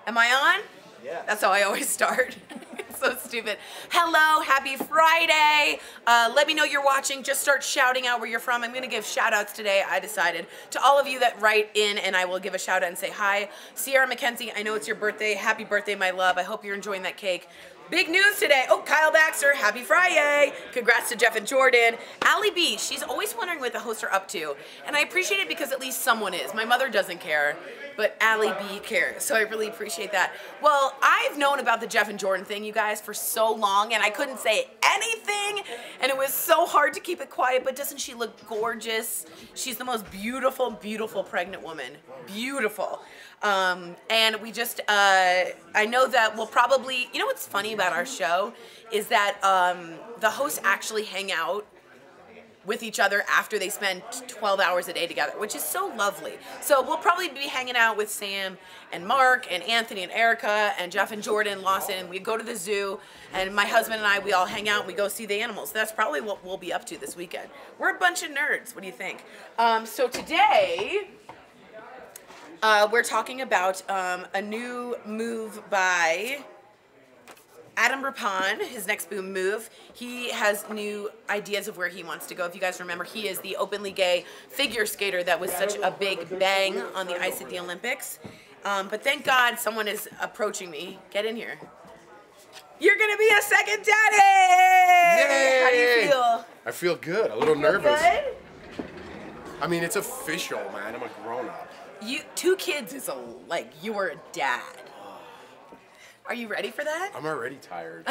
Am I on? Yeah. That's how I always start. It's so stupid. Hello, happy Friday. Let me know you're watching. Just start shouting out where you're from. I'm going to give shout outs today, I decided, to all of you that write in, and I will give a shout out and say hi. Sierra McKenzie, I know it's your birthday. Happy birthday, my love. I hope you're enjoying that cake. Big news today. Oh, Kyle Baxter, happy Friday. Congrats to Jeff and Jordan. Allie B, she's always wondering what the hosts are up to. And I appreciate it because at least someone is. My mother doesn't care, but Allie B cares. So I really appreciate that. Well, I've known about the Jeff and Jordan thing, you guys, for so long, and I couldn't say anything. And it was so hard to keep it quiet, but doesn't she look gorgeous? She's the most beautiful, beautiful pregnant woman. Beautiful. And we just, I know that we'll probably, you know what's funny about our show is that the hosts actually hang out with each other after they spend 12 hours a day together, which is so lovely. So we'll probably be hanging out with Sam and Mark and Anthony and Erica and Jeff and Jordan, Lawson. We go to the zoo, and my husband and I, we all hang out and we go see the animals. That's probably what we'll be up to this weekend. We're a bunch of nerds. What do you think? So today, we're talking about a new move by Adam Rippon, his next boom move. He has new ideas of where he wants to go. If you guys remember, he is the openly gay figure skater that was such a big bang on the ice at the Olympics. But thank God someone is approaching me. Get in here. You're gonna be a second daddy! Yay! How do you feel? I feel good. A little You feel nervous. good? I mean, it's official, man. I'm a grown-up. Two kids is you're a dad. Are you ready for that? I'm already tired.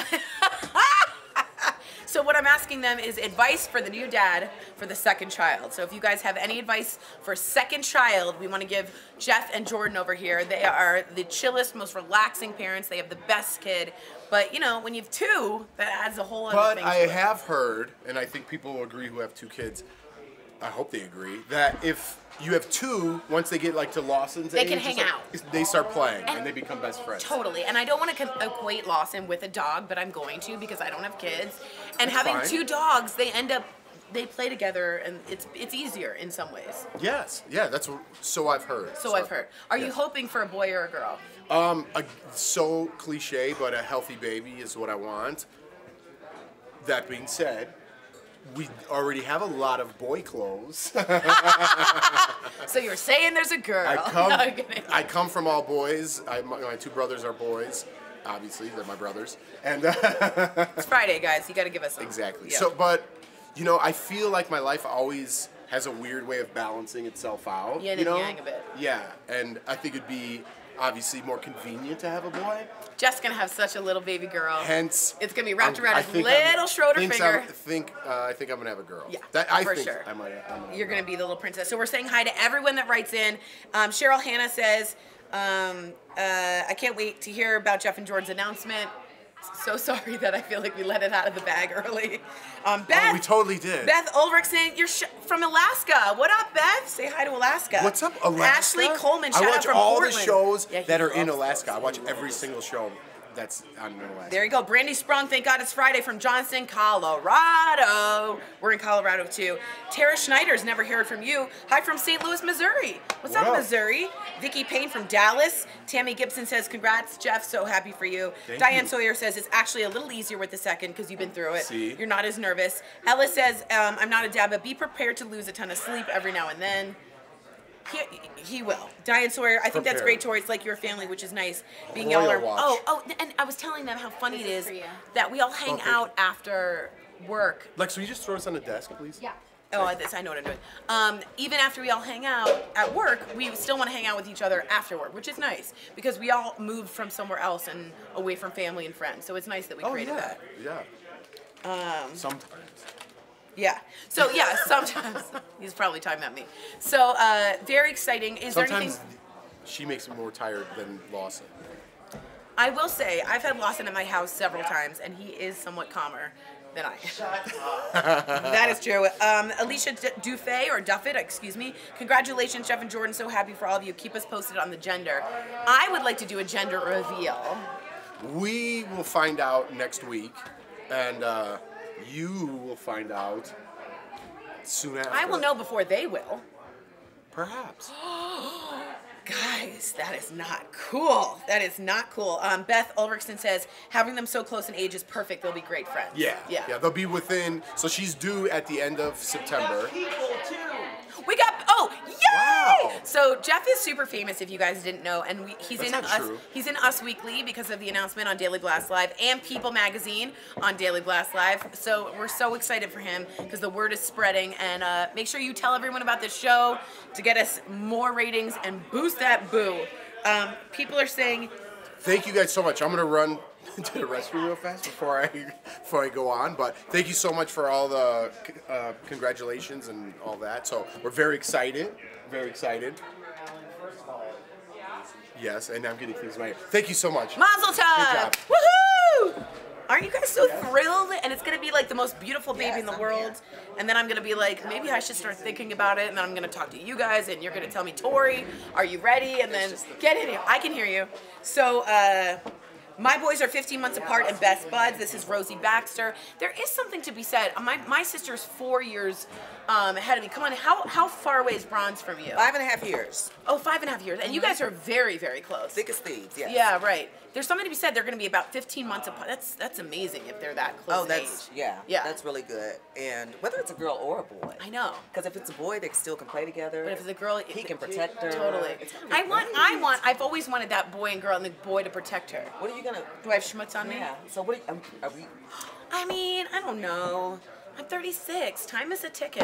So what I'm asking them is advice for the new dad for the second child. So if you guys have any advice for second child, we want to give Jeff and Jordan over here. They are the chillest, most relaxing parents. They have the best kid. But, you know, when you have two, that adds a whole other But thing I to it. have heard, and I think people will agree who have two kids, I hope they agree, that if you have two, once they get like to Lawson's They age, can it's hang like- out. They start playing and they become best friends. Totally, and I don't want to equate Lawson with a dog, but I'm going to because I don't have kids. And That's having fine. two dogs, they play together, and it's easier in some ways. Yes, yeah, so I've heard. So I've heard. Are you yes. hoping for a boy or a girl? So cliche, but a healthy baby is what I want. That being said, we already have a lot of boy clothes. So you're saying there's a girl? No, I'm kidding. I come from all boys. My two brothers are boys. Obviously, they're my brothers. And It's Friday, guys. You got to give us some. exactly. Yeah. So, but you know, I feel like my life always has a weird way of balancing itself out. Yin you and know? yang a bit. Yeah, and I think it'd be obviously more convenient to have a boy. Jeff's gonna have such a little baby girl. Hence, It's gonna be wrapped around I his think little Schroeder finger. I think I'm gonna have a girl. Yeah, I for think sure. I'm gonna have You're a gonna girl. be the little princess. So we're saying hi to everyone that writes in. Cheryl Hannah says, I can't wait to hear about Jeff and Jordan's announcement. So sorry that I feel like we let it out of the bag early. Beth, Oh, we totally did. Beth Ulrichsen, you're from Alaska. What up, Beth? Say hi to Alaska. What's up, Alaska? Ashley Coleman, shout I out watch from all Portland. the shows Yeah, he that are in loves Alaska. those. I watch every single show that's on Alaska. There you go. Brandy Sprung, thank God it's Friday from Johnston, Colorado. We're in Colorado too. Tara Schneider's never heard from you. Hi from St. Louis, Missouri. What's What up, up? Missouri? Vicky Payne from Dallas. Tammy Gibson says, congrats, Jeff. So happy for you. Thank Diane you. Sawyer says, it's actually a little easier with the second because you've been through it. See? You're not as nervous. Ella says, I'm not a dad, but be prepared to lose a ton of sleep every now and then. He will. Diane Sawyer, I think that's Prepared. great, Tori. It's like your family, which is nice. Being Royal y'all are. watch. Oh, and I was telling them how funny it is for you. that we all hang Okay. out after work. Lex, will you just throw this on the desk, please? Yeah. Oh, I know what I'm doing. Even after we all hang out at work, we still want to hang out with each other after work, which is nice because we all moved from somewhere else and away from family and friends. So it's nice that we Oh, created yeah. that. Yeah. Sometimes. Yeah. So yeah, sometimes he's probably talking about me. So very exciting. Is there Sometimes anything? she makes me more tired than Lawson. I will say I've had Lawson at my house several times, and he is somewhat calmer than I am. That is true. Alicia Dufay, or Duffet, excuse me. Congratulations, Jeff and Jordan. So happy for all of you. Keep us posted on the gender. I would like to do a gender reveal. We will find out next week, and you will find out soon after. I will know before they will. Perhaps. Guys, that is not cool. That is not cool. Beth Ulrichson says, having them so close in age is perfect. They'll be great friends. Yeah. Yeah. Yeah. They'll be within. So she's due at the end of September. We got, oh, yay! Wow. So Jeff is super famous, if you guys didn't know, and he's That's in not Us. true. He's in Us Weekly because of the announcement on Daily Blast Live and People Magazine on Daily Blast Live. So we're so excited for him because the word is spreading. And make sure you tell everyone about this show to get us more ratings and boost that boo. People are saying, Thank you guys so much. I'm gonna run to the restroom real fast before I go on. But thank you so much for all the congratulations and all that. So we're very excited. Very excited. Yes, and I'm getting things right. Thank you so much. Mazel Good tov! job. Woohoo! Aren't you guys so thrilled? And it's gonna be like the most beautiful baby in the world. And then I'm gonna be like, maybe I should start thinking about it. And then I'm gonna talk to you guys, and you're gonna tell me, Tori, are you ready? And then get in here. I can hear you. So, my boys are 15 months apart and best buds. This is Rosie Baxter. There is something to be said. My sister's 4 years ahead of me. Come on, how far away is Bronze from you? 5.5 years. Oh, 5.5 years. And you guys are very, very close. Thick as thieves, yes. Yeah, right. There's something to be said. They're going to be about 15 months apart. That's amazing if they're that close. Oh, in that's, age. yeah, that's really good. And whether it's a girl or a boy. I know. Because if it's a boy, they still can play together. But if it's a girl, he can protect her. Totally. It's gonna be I've always wanted that boy and girl and the boy to protect her. What are you gonna? Do I have schmutz on me? Yeah. So what? Are we? I mean, I don't know. I'm 36. Time is a ticking.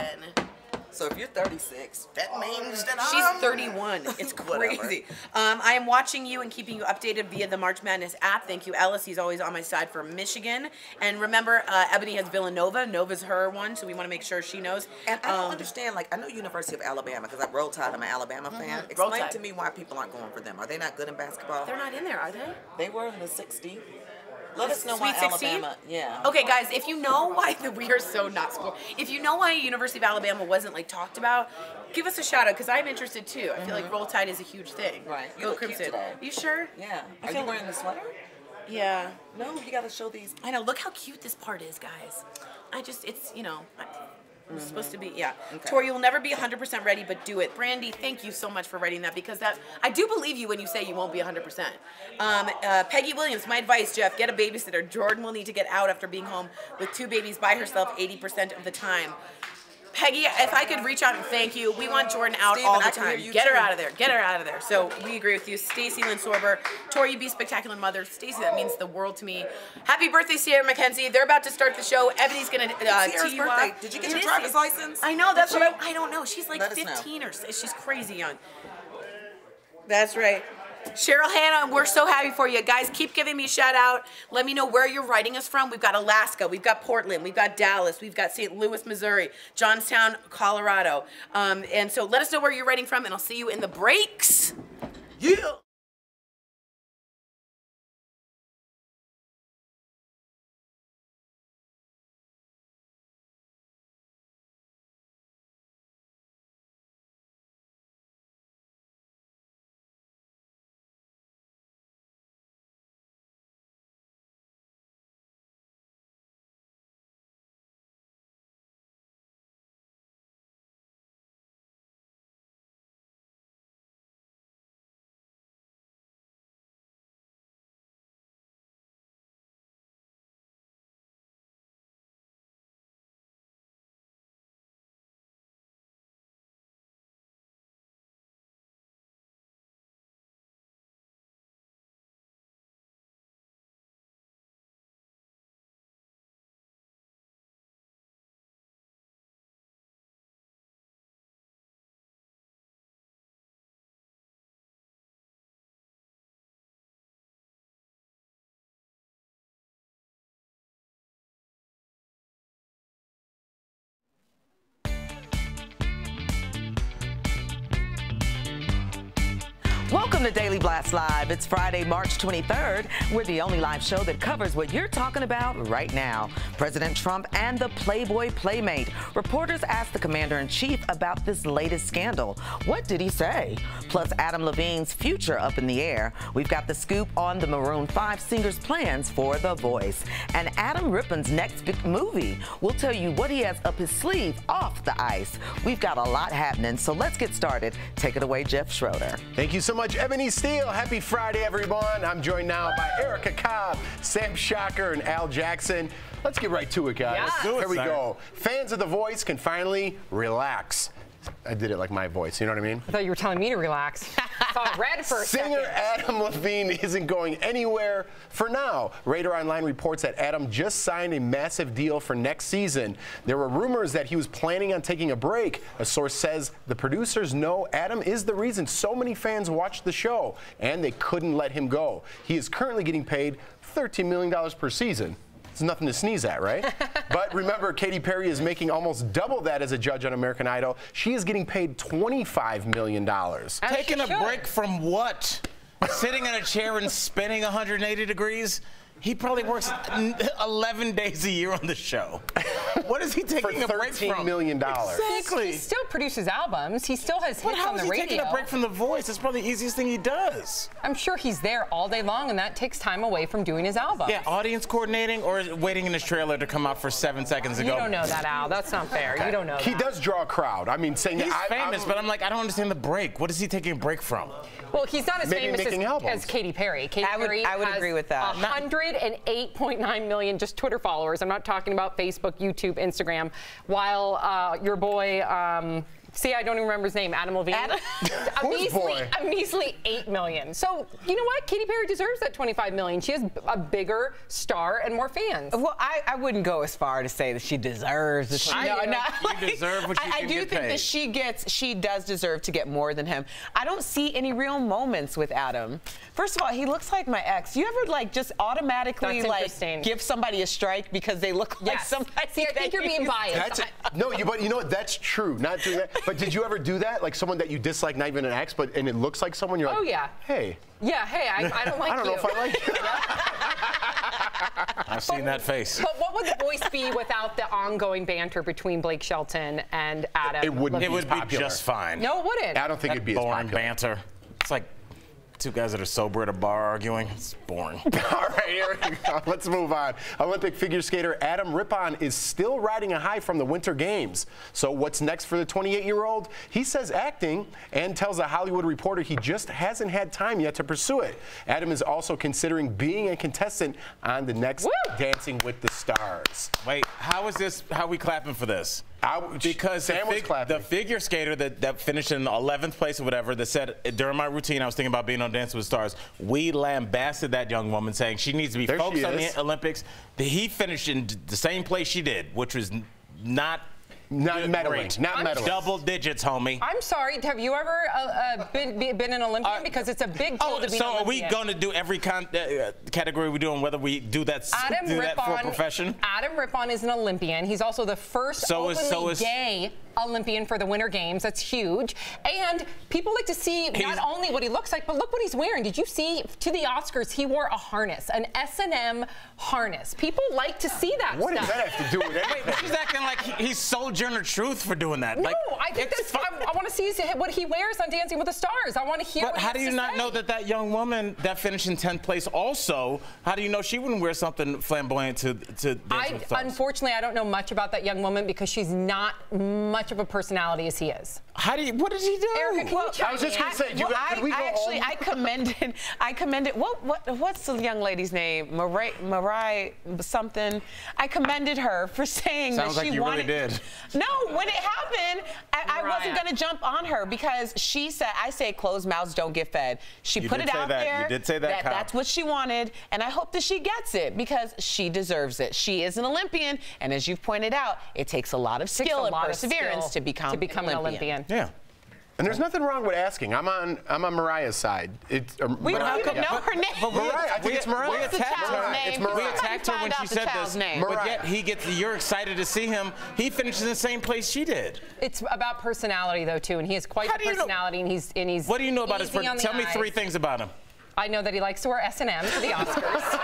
So if you're 36, that means that She's I'm 31. It's Whatever. crazy. I am watching you and keeping you updated via the March Madness app. Thank you, Ellis. He's always on my side for Michigan. And remember, Ebony has Villanova. Nova's her one, so we want to make sure she knows. And I don't understand. Like, I know University of Alabama because I Roll Tide. I'm an Alabama fan. Explain Tide. to me why people aren't going for them. Are they not good in basketball? They're not in there, are they? They were in the 60. Let us know why Sweet 16? Alabama. Yeah. Okay, guys, if you know why we are so not school, if you know why University of Alabama wasn't like talked about, give us a shout out because I'm interested too. I feel like Roll Tide is a huge thing. Right. You Go look cute Crimson. today. You sure? Yeah. I Are feel- you wearing the sweater? Yeah. No, you gotta show these. I know. Look how cute this part is, guys. It's it's supposed to be, yeah. Okay. Tori, you'll never be 100% ready, but do it. Brandy, thank you so much for writing that because I do believe you when you say you won't be 100%. Peggy Williams, my advice, Jeff, get a babysitter. Jordan will need to get out after being home with 2 babies by herself 80% of the time. Peggy, if I could reach out and thank you, we want Jordan out Steven, all the I can hear time. you Get her too. out of there. Get her out of there. So we agree with you. Stacy Lynn Sorber, Tori, you be spectacular mother. Stacy, that means the world to me. Happy birthday, Sierra Mackenzie. They're about to start the show. Ebony's gonna Sierra's tee you birthday. up. Did you get It your is- driver's license? I know. That's Did what I don't know. She's like Let us know. 15 or so. She's crazy young. That's right. Cheryl Hannah, we're so happy for you. Guys, keep giving me a shout out. Let me know where you're writing us from. We've got Alaska, we've got Portland, we've got Dallas, we've got St. Louis, Missouri, Johnstown, Colorado. And so let us know where you're writing from, and I'll see you in the breaks. Yeah. Welcome to Daily Blast Live. It's Friday, March 23rd. We're the only live show that covers what you're talking about right now. President Trump and the Playboy Playmate. Reporters asked the commander-in-chief about this latest scandal. What did he say? Plus, Adam Levine's future up in the air. We've got the scoop on the Maroon 5 singer's plans for The Voice. And Adam Rippon's next big movie. We'll tell you what he has up his sleeve off the ice. We've got a lot happening, so let's get started. Take it away, Jeff Schroeder. Thank you so much, Ebony Steele. Happy Friday, everyone. I'm joined now by Erica Cobb, Sam Shocker, and Al Jackson. Let's get right to it, guys. Yes. Here we go. Fans of The Voice can finally relax. I did it like my voice, you know what I mean? I thought you were telling me to relax. Saw it red for a Singer second. Adam Levine isn't going anywhere for now. Radar Online reports that Adam just signed a massive deal for next season. There were rumors that he was planning on taking a break. A source says the producers know Adam is the reason so many fans watched the show, and they couldn't let him go. He is currently getting paid $13 million per season. It's nothing to sneeze at, right? But remember, Katy Perry is making almost double that as a judge on American Idol. She is getting paid $25 million. Taking a break from what? Sitting in a chair and spinning 180 degrees? He probably works 11 days a year on the show. What is he taking a break from? $13 million. Exactly. He still produces albums. He still has hits on the radio. How is he taking a break from The Voice? That's probably the easiest thing he does. I'm sure he's there all day long, and that takes time away from doing his album. Yeah, audience coordinating or waiting in his trailer to come out for 7 seconds ago. You don't know that, Al. That's not fair. You don't know He that. does draw a crowd. I mean, saying He's famous, but I'm like, I don't understand the break. What is he taking a break from? Well, he's not as Maybe famous making albums. as Katy Perry. Katy I would Perry has agree with that. 108.9 million just Twitter followers. I'm not talking about Facebook, YouTube, Instagram. While your boy, see, I don't even remember his name, Adam Levine. A measly 8 million. So, you know what? Katy Perry deserves that 25 million. She has a bigger star and more fans. Well, I wouldn't go as far to say that she deserves it. You deserve what you I can do get think paid. that she does deserve to get more than him. I don't see any real moments with Adam. First of all, he looks like my ex. You ever like just automatically like give somebody a strike because they look like somebody? See, I think you're being biased. No, but you know what? That's true. Not doing that. But did you ever do that? Like someone that you dislike, not even an ex, and it looks like someone you're like, oh yeah. Hey. Yeah, hey, I don't like you. I don't know if I like you. I've seen that face. But what would The Voice be without the ongoing banter between Blake Shelton and Adam? It wouldn't. It would be popular. just fine. No, it wouldn't. I don't think it'd be as boring popular. banter. It's like two guys that are sober at a bar arguing. It's boring. All right, here we go. Let's move on. Olympic figure skater Adam Rippon is still riding a high from the Winter Games. So what's next for the 28-year-old? He says acting and tells a Hollywood Reporter he just hasn't had time yet to pursue it. Adam is also considering being a contestant on the next Dancing with the Stars. Wait, how are we clapping for this? Because Sam was clapping. The figure skater that finished in 11th place or whatever that said, during my routine, I was thinking about being on Dancing with the Stars. We lambasted that young woman saying she needs to be focused on the Olympics. He finished in the same place she did, which was not meddling. Not meddling. Double digits, homie. I'm sorry. Have you ever been an Olympian? Because it's a big deal to be an Olympian. So are we going to do every category we do and whether we do that for a profession? Adam Rippon is an Olympian. He's also the first openly gay Olympian for the Winter Games. That's huge. And people like to see not only what he looks like, but look what he's wearing. Did you see to the Oscars, he wore a harness, an S&M harness. People like to see that What stuff. does that have to do with anything? Wait, but she's acting like he's Sojourner Truth for doing that. No, like, I think that's I want to see what he wears on Dancing with the Stars. I want to hear what he has to say. But how do you not know that young woman that finished in 10th place also, how do you know she wouldn't wear something flamboyant to Dancing with the Stars? Unfortunately, I don't know much about that young woman because she's not much of a personality as he is. What did he do? Erica, can you I was just going to say, could we go home? I commended, what's the young lady's name? Mariah something. I commended her for saying Sounds that like she you wanted. really did. No, when it happened, I wasn't going to jump on her because she said, I say closed mouths don't get fed. She put it out there. You did say that, Kyle. That's what she wanted, and I hope that she gets it because she deserves it. She is an Olympian, and as you've pointed out, it takes a lot of skill and perseverance to become an Olympian. Yeah. And there's nothing wrong with asking. I'm on Mariah's side. We don't even know her name. Mariah, I think it's Mariah. What's the child's name? It's Mariah. We attacked her when she said this, but yet you're excited to see him. He finishes in the same place she did. It's about personality, though, too, and he has quite the personality, and he's. What do you know about his personality? Tell me 3 things about him. I know that he likes to wear S&M for the Oscars.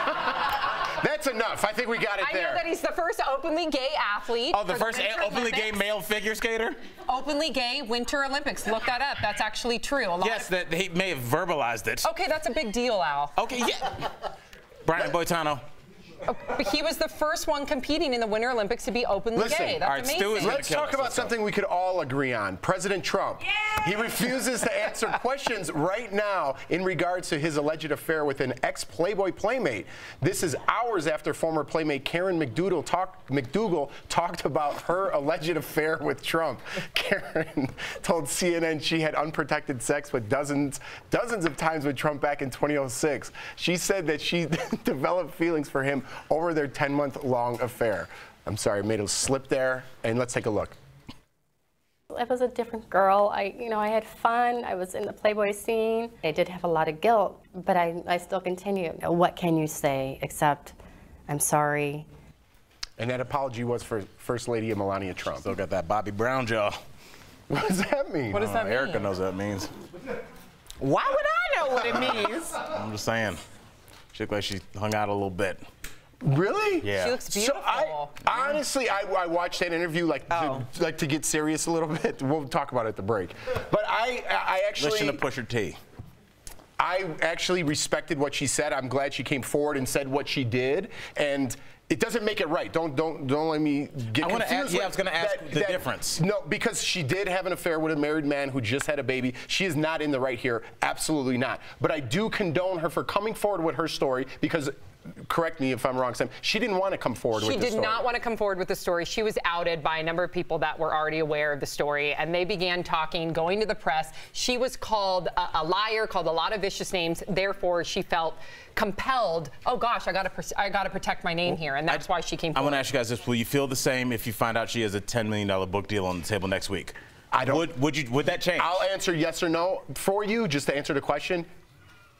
That's enough. I think we got it there. I know that he's the first openly gay athlete. Oh, the first openly gay male figure skater? Openly gay Winter Olympics. Look that up. That's actually true. Yes, that he may have verbalized it. Okay, that's a big deal, Al. Okay, yeah. Brian Boitano. But he was the first one competing in the Winter Olympics to be openly gay. That's amazing. Let's talk about something we could all agree on. President Trump. Yay! He refuses to answer questions right now in regards to his alleged affair with an ex-Playboy playmate. This is hours after former playmate Karen McDougal talked about her alleged affair with Trump. Karen told CNN she had unprotected sex with dozens of times with Trump back in 2006. She said that she developed feelings for him over their 10-month-long affair. I'm sorry, I made a slip there, and let's take a look. I was a different girl. I had fun. I was in the Playboy scene. I did have a lot of guilt, but I still continue. What can you say except, I'm sorry. And that apology was for First Lady Melania Trump. Still got that Bobby Brown jaw. What does that mean? What does that mean? Erica knows what that means. Why would I know what it means? I'm just saying. She looked like she hung out a little bit. Really? Yeah. She looks beautiful. So honestly, I watched that interview to get serious a little bit. We'll talk about it at the break. But I actually listen to Pusha T. I actually respected what she said. I'm glad she came forward and said what she did. And it doesn't make it right. Don't let me get confused. I was going to ask the difference. No, because she did have an affair with a married man who just had a baby. She is not in the right here. Absolutely not. But I do condone her for coming forward with her story because, correct me if I'm wrong, Sam, she didn't want to come forward with the story. She did not want to come forward with the story. She was outed by a number of people that were already aware of the story, and they began talking, going to the press. She was called a liar, called a lot of vicious names. Therefore, she felt compelled, oh gosh, I got to protect my name here, and that's why she came forward. I want to ask you guys this: will you feel the same if you find out she has a $10 million book deal on the table next week? I don't. Would that change? I'll answer yes or no for you, just to answer the question.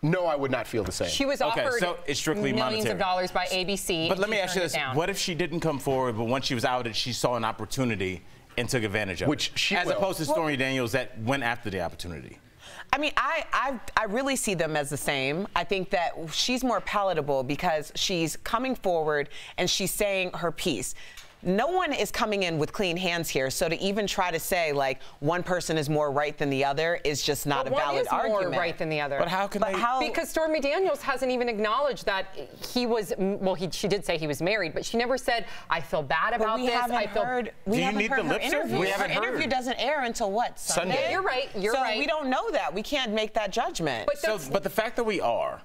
No, I would not feel the same. She was offered so it's strictly millions monetary. of dollars by ABC. But let me ask you this: what if she didn't come forward, but once she was outed, she saw an opportunity and took advantage of it? As opposed to Stormy Daniels that went after the opportunity. I mean, I really see them as the same. I think that she's more palatable because she's coming forward and she's saying her piece. No one is coming in with clean hands here, so to even try to say, like, one person is more right than the other is just not a valid argument. One is more right than the other. But how can they? Because Stormy Daniels hasn't even acknowledged that he was, well, she did say he was married, but she never said, I feel bad about this. We haven't heard her interview. Her interview doesn't air until what, Sunday? You're right, you're right. So we don't know that. We can't make that judgment. But the fact that we are,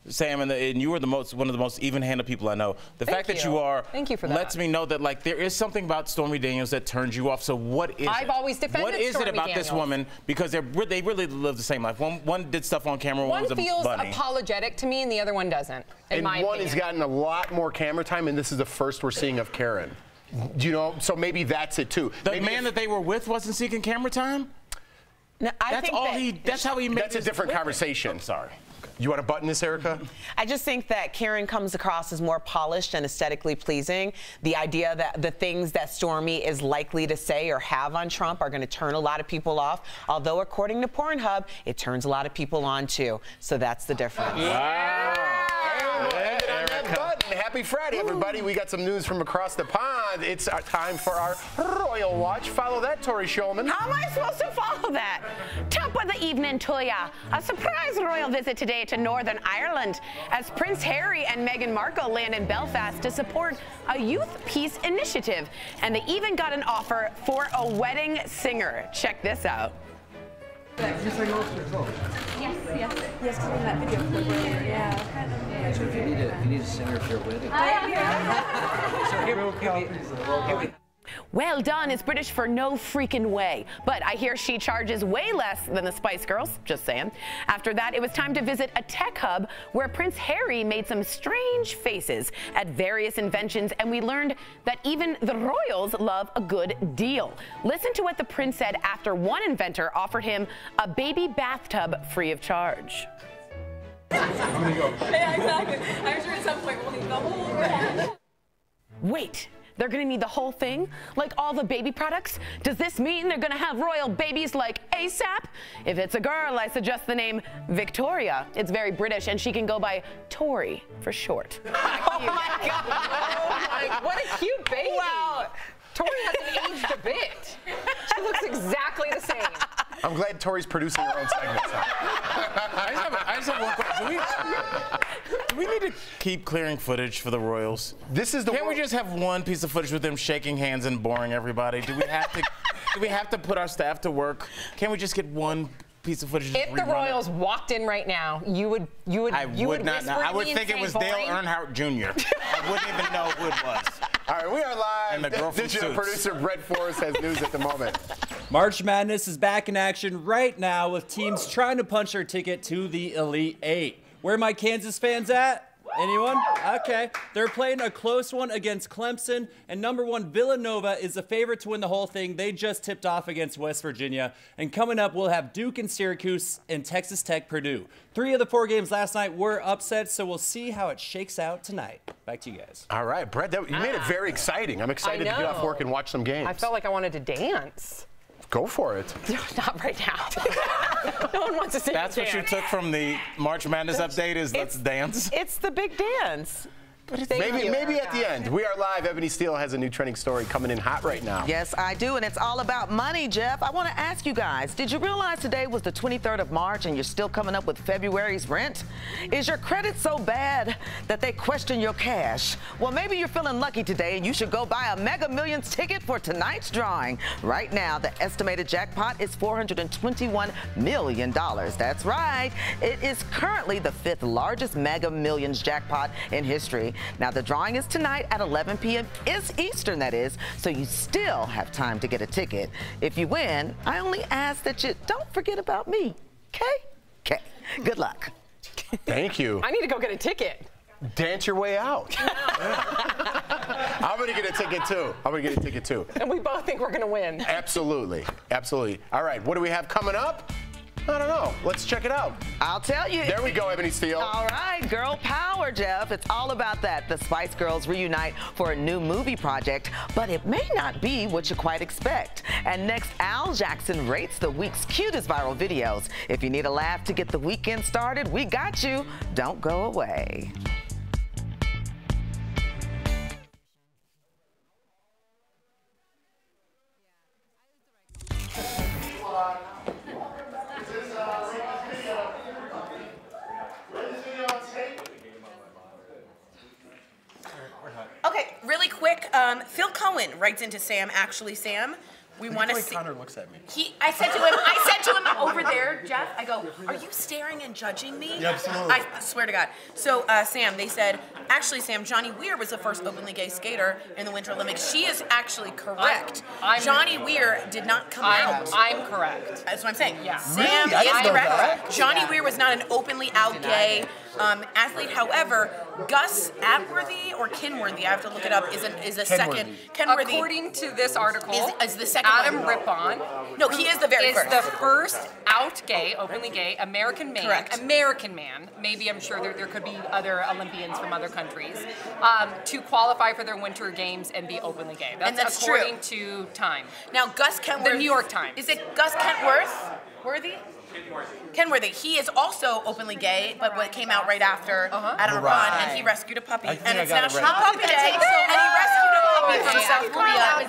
Sam, and you are one of the most even-handed people I know. The fact that you are lets me know that, like, there is something about Stormy Daniels that turns you off. So what is I've always defended What is Stormy it about Daniels. this woman? Because they really live the same life. One did stuff on camera. One was a feels bunny. apologetic to me, and the other one doesn't. And one has gotten a lot more camera time, and this is the first we're seeing of Karen. You know, so maybe that's it too. The man that they were with wasn't seeking camera time. No, that's how he made. That's a different conversation. I'm sorry. You want to button this, Erica? I just think that Karen comes across as more polished and aesthetically pleasing. The idea that the things that Stormy is likely to say or have on Trump are going to turn a lot of people off. Although, according to Pornhub, it turns a lot of people on, too. So that's the difference. Wow. Happy Friday, everybody. We got some news from across the pond. It's time for our Royal Watch. Follow that, Tori Shulman. How am I supposed to follow that? Top of the evening, Toya. A surprise royal visit today to Northern Ireland as Prince Harry and Meghan Markle land in Belfast to support a youth peace initiative. And they even got an offer for a wedding singer. Check this out. Yes, because in that video clip earlier, yeah. So if you need a singer for your wedding. Well done is British for no freaking way. But I hear she charges way less than the Spice Girls, just saying. After that, it was time to visit a tech hub where Prince Harry made some strange faces at various inventions, and we learned that even the royals love a good deal. Listen to what the prince said after one inventor offered him a baby bathtub free of charge. I'm gonna go. Yeah, exactly. I'm sure at some point we'll need the whole brand. Wait. They're gonna need the whole thing? Like all the baby products? Does this mean they're gonna have royal babies like ASAP? If it's a girl, I suggest the name Victoria. It's very British and she can go by Tori for short. Oh my God. Oh my, what a cute baby. Wow. Tori hasn't aged a bit. She looks exactly the same. I'm glad Tori's producing her own segments. I just have one question. Do we need to keep clearing footage for the Royals? Can't we just have one piece of footage with them shaking hands and boring everybody? Do we have to? Do we have to put our staff to work? Can't we just get one piece of footage? If the Royals walked in right now, you would I would not know. I would think it was Dale Earnhardt Jr. I wouldn't even know who it was. All right, we are live. And the girl from Digital Suits. producer Brett Forrest has news at the moment. March Madness is back in action right now with teams trying to punch their ticket to the Elite Eight. Where are my Kansas fans at? Anyone? Okay. They're playing a close one against Clemson, and #1 Villanova is the favorite to win the whole thing. They just tipped off against West Virginia. And coming up, we'll have Duke and Syracuse and Texas Tech Purdue. 3 of the 4 games last night were upsets, so we'll see how it shakes out tonight. Back to you guys. All right, Brett, you made it very exciting. I'm excited to get off work and watch some games. I felt like I wanted to dance. Go for it. Not right now. No one wants to see That's what you took from the March Madness update is let's dance? It's the big dance. Maybe at the end. We are live. Ebony Steele has a new trending story coming in hot right now. Yes, I do, and it's all about money, Jeff. I want to ask you guys, did you realize today was the 23rd of March and you're still coming up with February's rent? Is your credit so bad that they question your cash? Well, maybe you're feeling lucky today and you should go buy a Mega Millions ticket for tonight's drawing. Right now, the estimated jackpot is $421 million. That's right. It is currently the 5th largest Mega Millions jackpot in history. Now, the drawing is tonight at 11 p.m. It's Eastern, that is, so you still have time to get a ticket. If you win, I only ask that you don't forget about me, okay? Okay. Good luck. Thank you. I need to go get a ticket. Dance your way out. I'm going to get a ticket, too. And we both think we're going to win. Absolutely. Absolutely. All right, what do we have coming up? I don't know. Let's check it out. I'll tell you. There we go, Ebony Steele. All right, girl power, Jeff. It's all about that. The Spice Girls reunite for a new movie project, but it may not be what you quite expect. And next, Al Jackson rates the week's cutest viral videos. If you need a laugh to get the weekend started, we got you. Don't go away. Okay, really quick. Phil Cohen writes into Sam. Actually, Sam, we want to see. Connor looks at me. I said to him over there, Jeff. I go, "Are you staring and judging me?" Yeah, absolutely. I swear to God. So, Sam, they said, actually, Sam, Johnny Weir was the first openly gay skater in the Winter Olympics. She is actually correct. Johnny Weir did not come out. I'm correct. That's what I'm saying. Yeah. Sam Really? is correct. Johnny Weir was not an openly out gay athlete. However, Gus Atworthy or Kenworthy, I have to look it up, is a second. Kenworthy. According to this article, is the second Adam one. Rippon. No, he is the very first. Is the first out gay, openly gay American man. Correct. American man. Maybe I'm sure there could be other Olympians from other countries to qualify for their Winter Games and be openly gay. That's according to Time. Now, Gus Kentworth. The New York Times. Is it Gus Kentworth? Worthy? Kenworthy. He is also openly gay, but what came out right after Adam Rippon, and he rescued a puppy. And it's National Puppy Day, and he rescued a puppy from South Korea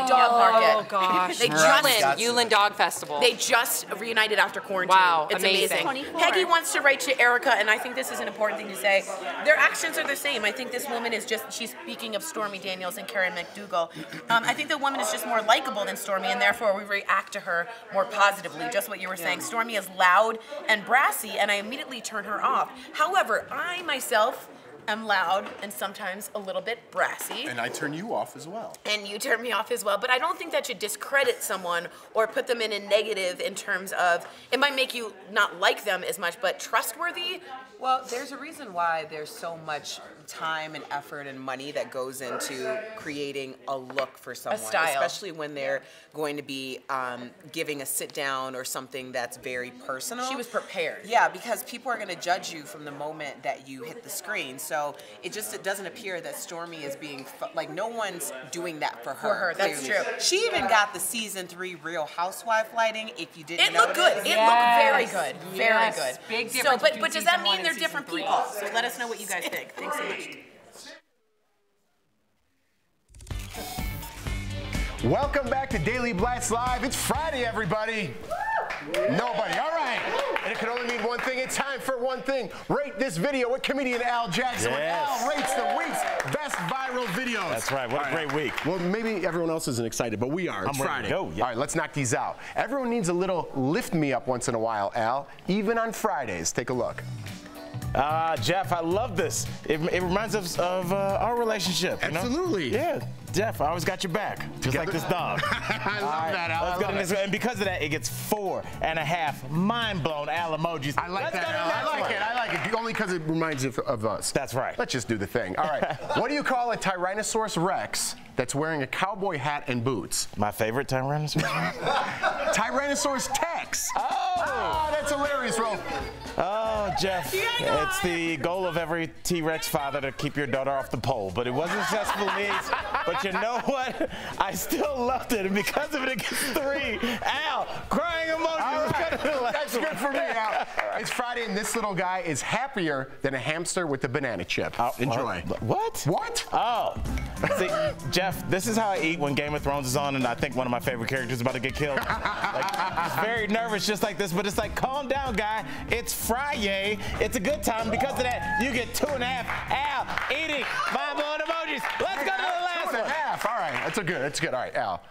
dog market. Oh gosh. They Yulin Dog Festival. They just reunited after quarantine. Wow, it's amazing. Peggy wants to write to Erica, and I think this is an important thing to say. Their actions are the same. I think this woman is she's speaking of Stormy Daniels and Karen McDougal. I think the woman is just more likable than Stormy, and therefore we react to her more positively, just what you were saying. Stormy is loud and brassy, and I immediately turn her off. However, I myself am loud and sometimes a little bit brassy. And I turn you off as well. And you turn me off as well. But I don't think that should discredit someone or put them in a negative in terms of, it might make you not like them as much, but trustworthy. Well, there's a reason why there's so much time and effort and money that goes into creating a look for someone. A style. Especially when they're going to be giving a sit down or something that's very personal. She was prepared. Yeah, because people are going to judge you from the moment that you hit the screen. So it doesn't appear that Stormi is being, like, no one's doing that for her. For her, that's clearly. true. She even got the season 3 Real Housewife lighting, if you didn't It looked good. It looked very good. Very good. Big difference. So, but does that mean they're different people? So let us know what you guys think. Thanks so much. Welcome back to Daily Blast Live. It's Friday, everybody. Nobody. All right. And it can only mean one thing. It's time for one thing. Rate this video with comedian Al Jackson. Yes. Al rates the week's best viral videos. That's right. What a great week. Well, maybe everyone else isn't excited, but we are. It's I'm ready Friday. to go. Yeah. All right, let's knock these out. Everyone needs a little lift me up once in a while, Al. Even on Fridays. Take a look. Jeff, I love this. It reminds us of our relationship. You know? Absolutely. Yeah. Jeff, I always got your back. Just like this dog. I love that, Al. Let's go to this. And because of that, it gets 4.5 mind-blown Al emojis. I like that, Al. I like it. I like it. Only because it reminds you of us. That's right. Let's just do the thing. All right. What do you call a Tyrannosaurus Rex that's wearing a cowboy hat and boots? My favorite Tyrannosaurus? Tyrannosaurus Tex. Oh, that's hilarious, bro. Oh, Jeff, it's the goal of every T-Rex father to keep your daughter off the pole, but it wasn't successful in these. But you know what? I still loved it, and because of it, it gets 3. Al, crying emoji. All right. That's good for me, Al. It's Friday, and this little guy is happier than a hamster with a banana chip. Enjoy. What? What? Oh. See, Jeff, this is how I eat when Game of Thrones is on, and I think one of my favorite characters is about to get killed. It's very nervous just like this, but it's like, calm down, guy. It's Friday. It's a good time. Because of that, you get 2.5. Al, eating mind-blowing emojis. Let's go to the last one. 2.5. All right. That's good. That's good. All right, Al.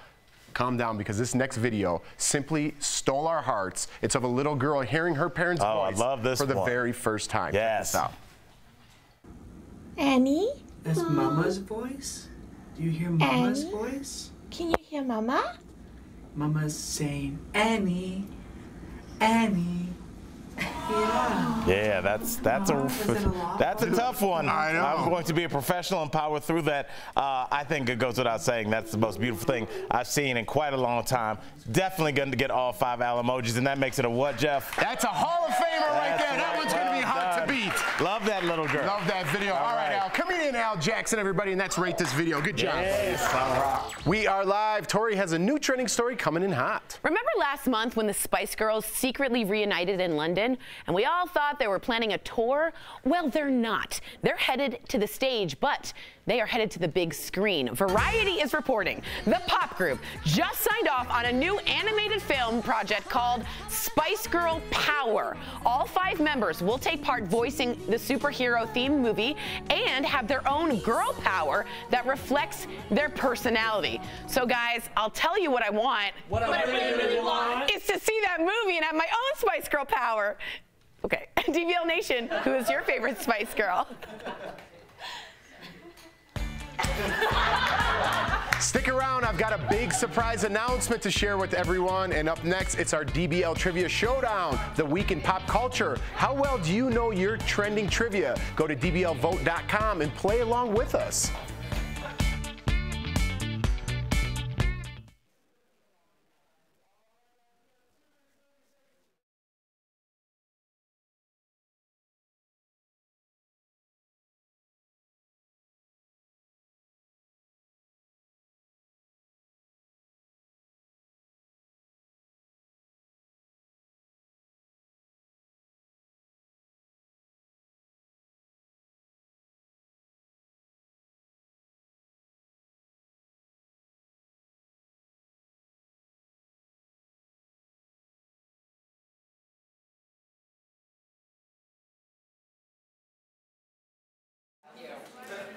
Calm down, because this next video simply stole our hearts. It's of a little girl hearing her parents' voice I love this for the one. very first time. Yes. Check this out. Annie? That's Mama's voice? Do you hear Mama's voice? Can you hear Mama? Mama's saying, Annie, Annie. Yeah, that's a tough one. I know. I'm going to be a professional and power through that. I think it goes without saying that's the most beautiful thing I've seen in quite a long time. Definitely going to get all 5 Al emojis, and that makes it a what, Jeff? That's a Hall of Famer right there. That one's going to be hard to beat. Love that little girl. Love that video. All right, Al. Comedian Al Jackson, everybody, and that's Rate This Video. Good job. Yes. All right. We are live. Tori has a new trending story coming in hot. Remember last month when the Spice Girls secretly reunited in London? And we all thought they were planning a tour? Well, they're not. They're headed to the stage, but they are headed to the big screen. Variety is reporting the pop group just signed off on a new animated film project called Spice Girl Power. All 5 members will take part voicing the superhero-themed movie and have their own girl power that reflects their personality. So, guys, I'll tell you what I want. What I really want is to see that movie and have my own Spice Girl power. Okay, DBL Nation, who is your favorite Spice Girl? Stick around. I've got a big surprise announcement to share with everyone. And up next, it's our DBL Trivia Showdown, the week in pop culture. How well do you know your trending trivia? Go to dblvote.com and play along with us.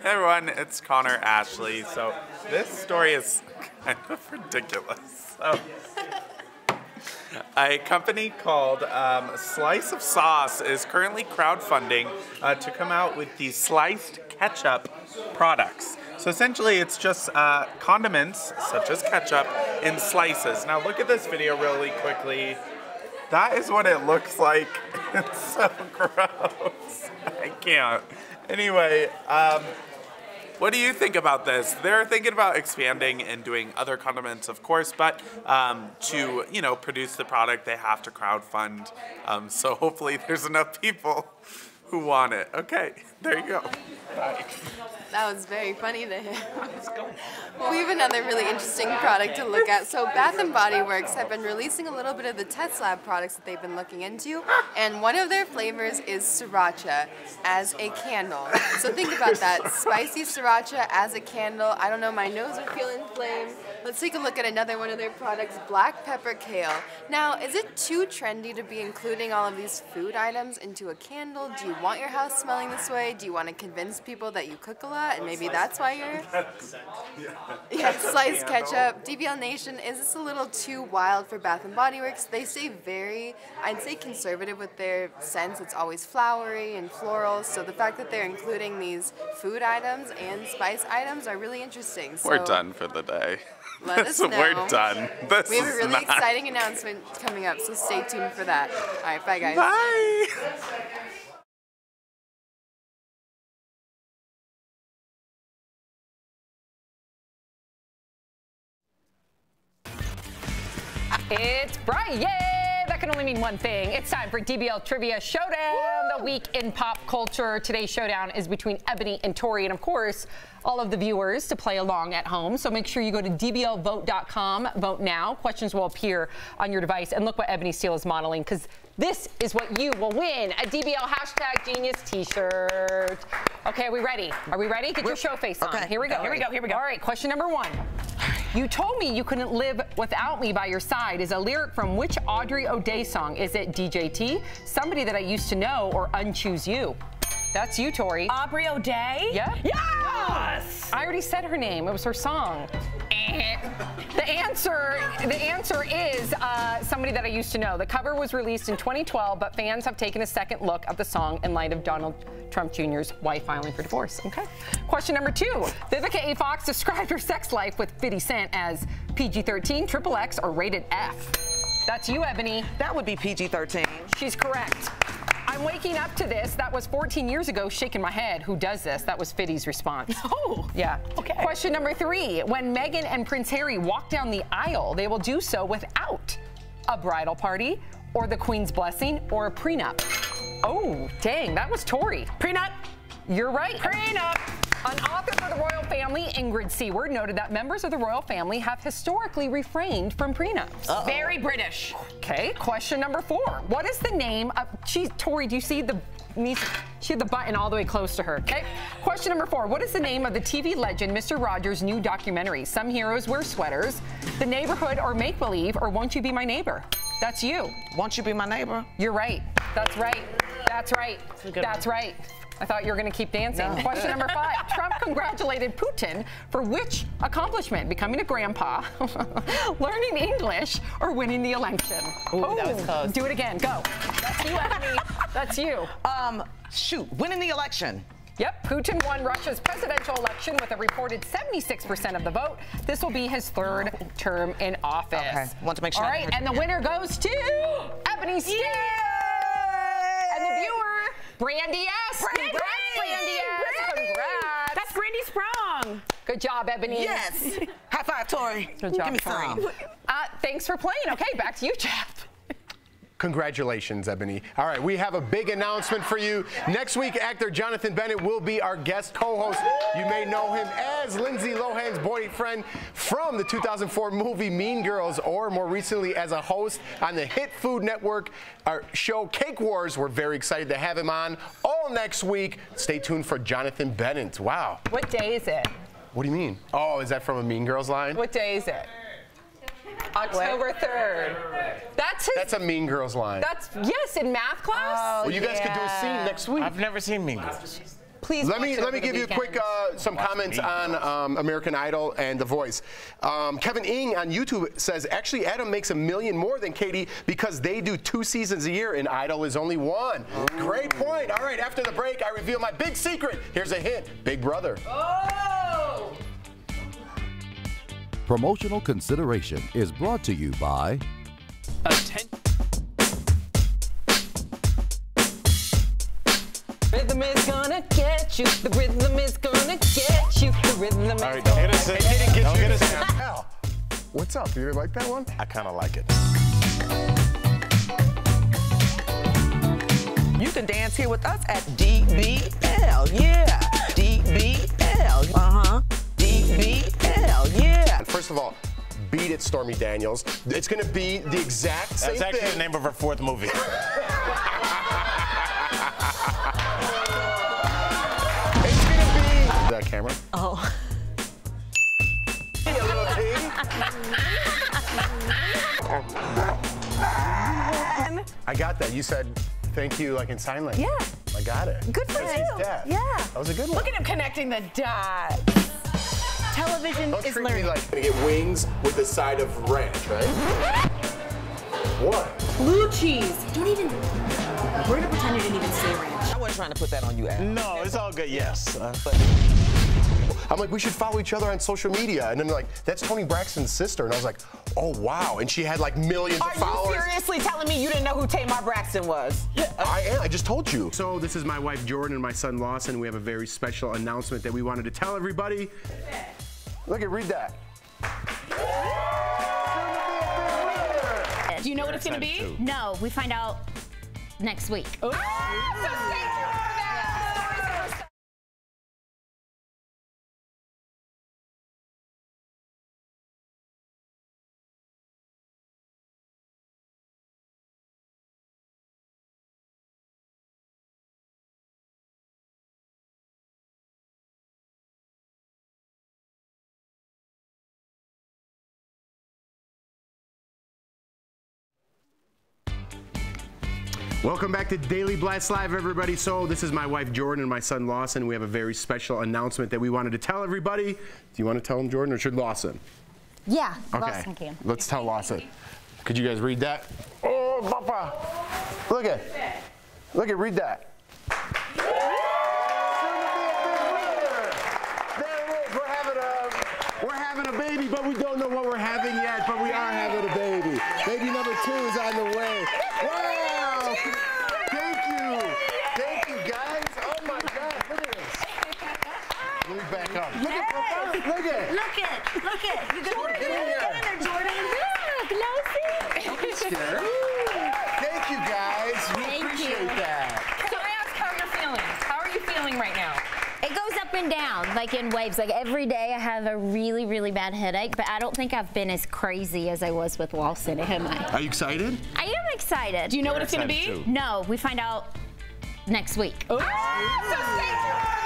Hey everyone, it's Connor Ashley. So this story is kind of ridiculous. So A company called Slice of Sauce is currently crowdfunding to come out with these sliced ketchup products. So essentially it's just condiments, such as ketchup, in slices. Now look at this video really quickly. That is what it looks like. It's so gross. I can't. Anyway, what do you think about this? They're thinking about expanding and doing other condiments, of course, but to, you know, produce the product, they have to crowdfund. So hopefully there's enough people who want it. Okay, there you go. Bye. That was very funny to him. We have another really interesting product to look at. So Bath & Body Works have been releasing a little bit of the test lab products that they've been looking into, and one of their flavors is sriracha as a candle. So think about that, spicy sriracha as a candle. I don't know, my nose are feeling inflamed. Let's take a look at another one of their products, black pepper kale. Now, is it too trendy to be including all of these food items into a candle? Do you want your house smelling this way? Do you want to convince people that you cook a lot, and maybe that's why you're... Yeah, sliced ketchup. DBL Nation, is this a little too wild for Bath & Body Works? They stay very, I'd say, conservative with their scents. It's always flowery and floral, so the fact that they're including these food items and spice items are really interesting. So we're done for the day. Let us know. We're done. This we have a really not... exciting announcement coming up, so stay tuned for that. All right, bye, guys. Bye. It's Friday! That can only mean one thing. It's time for DBL Trivia Showdown, the week in pop culture. Today's showdown is between Ebony and Tori, and of course, all of the viewers to play along at home. So make sure you go to dblvote.com, vote now. Questions will appear on your device. And look what Ebony Steele is modeling, because this is what you will win, a DBL Hashtag Genius t-shirt. Okay, are we ready? Are we ready? Get your show face on. Okay. Here we go. Here we go. Here we go. All right, question number one. You told me you couldn't live without me by your side is a lyric from which Audrey O'Day song? Is it DJT, Somebody That I Used to Know, or Unchoose You? That's you, Tori. Aubrey O'Day? Yeah. Yes! I already said her name. It was her song. The answer is Somebody That I Used to Know. The cover was released in 2012, but fans have taken a second look at the song in light of Donald Trump Jr.'s wife filing for divorce. Okay. Question number two. Vivica A. Fox described her sex life with 50 Cent as PG-13, XXX, or rated F. That's you, Ebony. That would be PG-13. She's correct. I'm waking up to this. That was 14 years ago, shaking my head. Who does this? That was Fiddy's response. Oh. Yeah. Okay. Question number three. When Meghan and Prince Harry walk down the aisle, they will do so without a bridal party, or the Queen's blessing, or a prenup. Oh, dang. That was Tori. Prenup. You're right. Prenup. An author for the royal family, Ingrid Seward, noted that members of the royal family have historically refrained from prenups. Uh-oh. Very British. Okay, question number four. What is the name of... Tori, do you see the... She had the button all the way close to her. Okay. Question number four. What is the name of the TV legend Mr. Rogers' new documentary? Some Heroes Wear Sweaters, The Neighborhood, or Make Believe, or Won't You Be My Neighbor? That's you. Won't You Be My Neighbor? You're right. That's right. That's right. That's right. I thought you were going to keep dancing. No. Question number five. Trump congratulated Putin for which accomplishment? Becoming a grandpa, learning English, or winning the election? Ooh, that was close. Do it again. Go. That's you, Ebony. That's you. Shoot. Winning the election. Yep, Putin won Russia's presidential election with a reported 76% of the vote. This will be his third term in office. Okay, want to make sure. All right, and the winner goes to Ebony Steele. And the viewer, Brandy S. Congrats, Brandy S. Congrats. That's Brandy Sprung. Good job, Ebony. Yes. High five, Tori. Good job, Give me Tori. some. Thanks for playing. Okay, back to you, Jeff. Congratulations, Ebony. All right, we have a big announcement for you. Next week, actor Jonathan Bennett will be our guest co-host. You may know him as Lindsay Lohan's boyfriend from the 2004 movie Mean Girls, or more recently as a host on the hit Food Network show Cake Wars. We're very excited to have him on all next week. Stay tuned for Jonathan Bennett. Wow. What day is it? What do you mean? Oh, is that from a Mean Girls line? What day is it? October 3rd. That's a Mean Girls line. That's, yes, in math class. Well, you guys could do a scene next week. I've never seen Mean Girls. Please. Let me give you a quick some comments on American Idol and The Voice. Kevin Ing on YouTube says actually Adam makes $1 million more than Katie because they do 2 seasons a year and Idol is only 1. Great point. All right, after the break, I reveal my big secret. Here's a hint: Big Brother. Oh! Promotional consideration is brought to you by Rhythm is gonna get you. The rhythm is gonna get you. The rhythm is All right, don't get us in. Don't get us in. Al, what's up? You like that one? I kind of like it. You can dance here with us at DBL, yeah. DBL, DBL, yeah. First of all, Beat It, Stormy Daniels. It's gonna be the exact same thing. That's actually the name of her 4th movie. It's gonna be that camera. Oh. Hey, a little thing. I got that. You said thank you like in sign language. Yeah. I got it. Good for you. Yeah. That was a good one. Look at him connecting the dots. Television Don't is treat learning. me like gonna get wings with a side of ranch, right? What? Blue cheese. Don't even. We're gonna pretend you didn't even say ranch. I wasn't trying to put that on you, Adam. No, it's all good, yes. I'm like, we should follow each other on social media. And then they're like, that's Toni Braxton's sister. And I was like, oh, wow. And she had like millions of followers. Are you seriously telling me you didn't know who Tamar Braxton was? Yeah, I am. I just told you. So this is my wife, Jordan, and my son, Lawson. We have a very special announcement that we wanted to tell everybody. Look at, read that. Do you know what it's going to be? No, we find out next week. So stay tuned. Welcome back to Daily Blast Live, everybody. So this is my wife, Jordan, and my son, Lawson. We have a very special announcement that we wanted to tell everybody. Do you want to tell them, Jordan, or should Lawson? Yeah, Okay. Lawson can. Let's tell Lawson. Could you guys read that? Oh, Papa. Look at, read that. There it is. We're having a baby, but we don't know what we're having yet, but we are having a baby. Baby number 2 is on the way. Wow! Thank you, guys. Oh my God, look at this. Let me back up. Look at Papa. Look at. You Jordan, get in there, Jordan. Don't be scared. Thank you, guys. We appreciate that. Can I ask how you're feeling? How are you feeling right now? It goes up and down, like in waves. Like every day I have a really, really bad headache, but I don't think I've been as crazy as I was with Lawson, am I? Are you excited? I am excited. Do you know what it's going to be? No, we find out next week. So stay tuned.